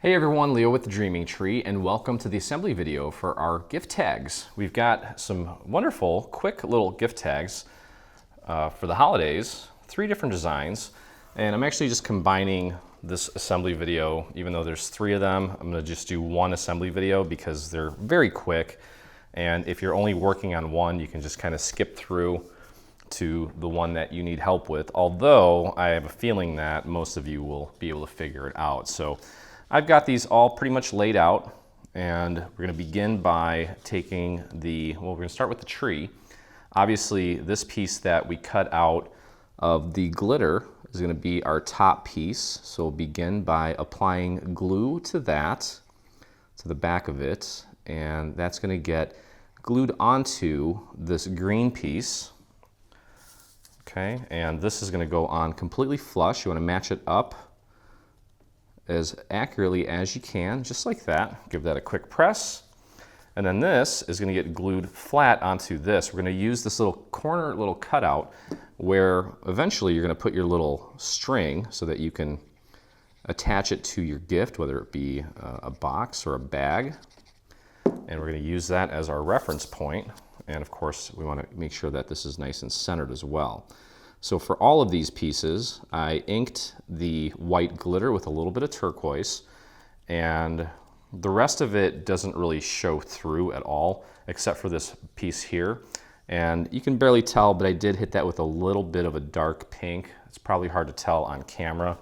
Hey everyone, Leo with the Dreaming Tree, and welcome to the assembly video for our gift tags. We've got some wonderful, quick little gift tags for the holidays, 3 different designs, and I'm actually just combining this assembly video. Even though there's 3 of them, I'm gonna just do one assembly video because they're very quick, and if you're only working on one, you can just kind of skip through to the one that you need help with, although I have a feeling that most of you will be able to figure it out. So I've got these all pretty much laid out, and we're going to begin by taking we're going to start with the tree. Obviously, this piece that we cut out of the glitter is going to be our top piece. So we'll begin by applying glue to that, to the back of it, and that's going to get glued onto this green piece. Okay, and this is going to go on completely flush. You want to match it up as accurately as you can, just like that. Give that a quick press. And then this is going to get glued flat onto this. We're going to use this little corner, little cutout, where eventually you're going to put your little string so that you can attach it to your gift, whether it be a box or a bag. And we're going to use that as our reference point. And of course, we want to make sure that this is nice and centered as well. So for all of these pieces, I inked the white glitter with a little bit of turquoise, and the rest of it doesn't really show through at all, except for this piece here. And you can barely tell, but I did hit that with a little bit of a dark pink. It's probably hard to tell on camera,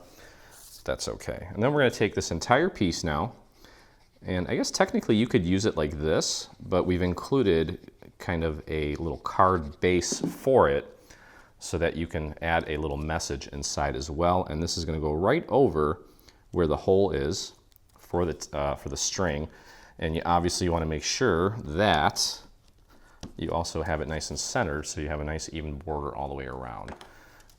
but that's okay. And then we're gonna take this entire piece now, and I guess technically you could use it like this, but we've included kind of a little card base for it, so that you can add a little message inside as well. And this is going to go right over where the hole is for the string. And you obviously want to make sure that you also have it nice and centered, so you have a nice even border all the way around.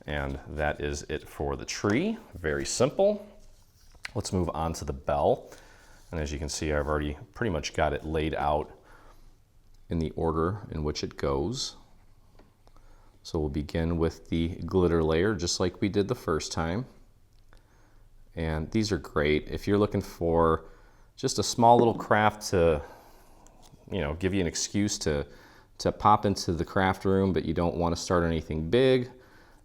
And that is it for the tree. Very simple. Let's move on to the bell. And as you can see, I've already pretty much got it laid out in the order in which it goes. So we'll begin with the glitter layer, just like we did the first time. And these are great if you're looking for just a small little craft to, give you an excuse to pop into the craft room, but you don't want to start anything big,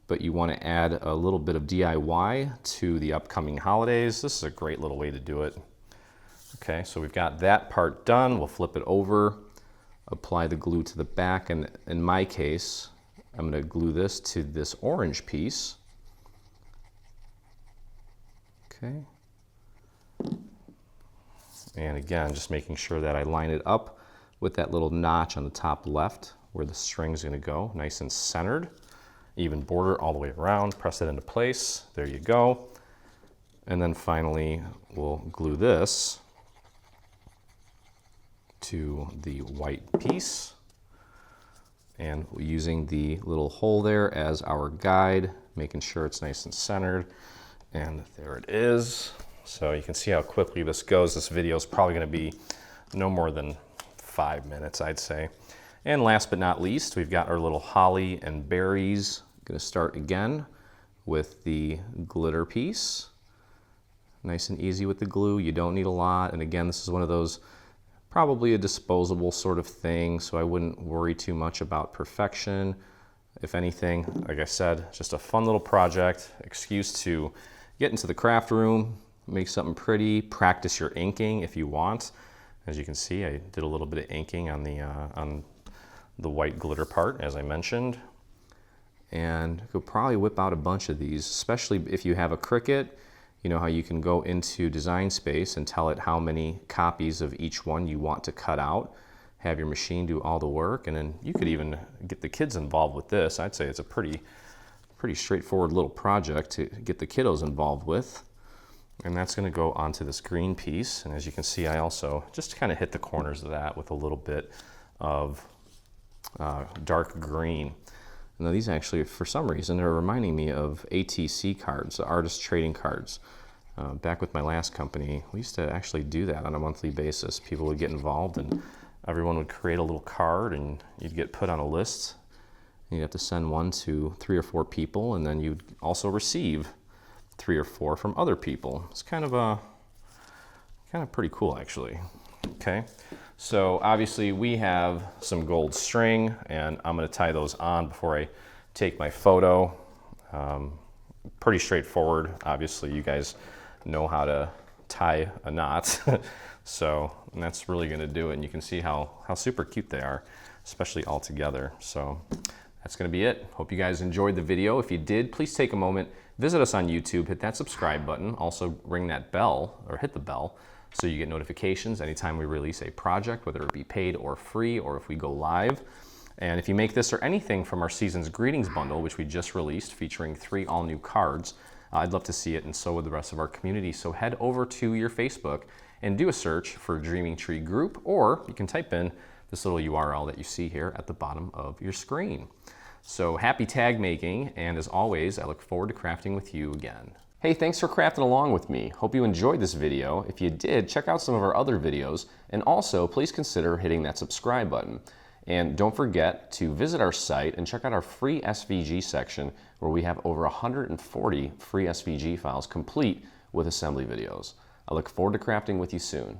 but you want to add a little bit of DIY to the upcoming holidays. This is a great little way to do it. Okay, so we've got that part done. We'll flip it over, apply the glue to the back, and in my case, I'm going to glue this to this orange piece. Okay. And again, just making sure that I line it up with that little notch on the top left where the string's going to go, nice and centered. Even border all the way around, press it into place. There you go. And then finally, we'll glue this to the white piece. And using the little hole there as our guide, making sure it's nice and centered. And there it is. So you can see how quickly this goes. This video is probably going to be no more than 5 minutes, I'd say. And last but not least, we've got our little holly and berries. Going to start again with the glitter piece. Nice and easy with the glue. You don't need a lot. And again, this is one of those probably a disposable sort of thing, so I wouldn't worry too much about perfection. If anything, like I said, just a fun little project, excuse to get into the craft room, make something pretty, practice your inking if you want. As you can see, I did a little bit of inking on the white glitter part, as I mentioned. And you'll probably whip out a bunch of these, especially if you have a Cricut. You know how you can go into Design Space and tell it how many copies of each one you want to cut out, have your machine do all the work, and then you could even get the kids involved with this. I'd say it's a pretty straightforward little project to get the kiddos involved with. And that's going to go onto this green piece. And as you can see, I also just kind of hit the corners of that with a little bit of dark green. Now these actually, for some reason, are reminding me of ATC cards, the artist trading cards. Back with my last company, we used to actually do that on a monthly basis. People would get involved and everyone would create a little card and you'd get put on a list. You'd have to send one to 3 or 4 people, and then you'd also receive 3 or 4 from other people. It's kind of a Kind of pretty cool, actually. Okay, so obviously we have some gold string, and I'm going to tie those on before I take my photo. Pretty straightforward. Obviously, you guys know how to tie a knot, so that's really going to do it. And you can see how super cute they are, especially all together. So that's going to be it. Hope you guys enjoyed the video. If you did, please take a moment, visit us on YouTube, hit that subscribe button, also ring that bell, or hit the bell, so you get notifications anytime we release a project, whether it be paid or free, or if we go live. And if you make this or anything from our Season's Greetings bundle, which we just released, featuring 3 all-new cards, I'd love to see it, and so would the rest of our community. So head over to your Facebook and do a search for Dreaming Tree Group, or you can type in this little URL that you see here at the bottom of your screen. So happy tag making, and as always, I look forward to crafting with you again. Hey, thanks for crafting along with me. Hope you enjoyed this video. If you did, check out some of our other videos, and also please consider hitting that subscribe button. And don't forget to visit our site and check out our free SVG section, where we have over 140 free SVG files complete with assembly videos. I look forward to crafting with you soon.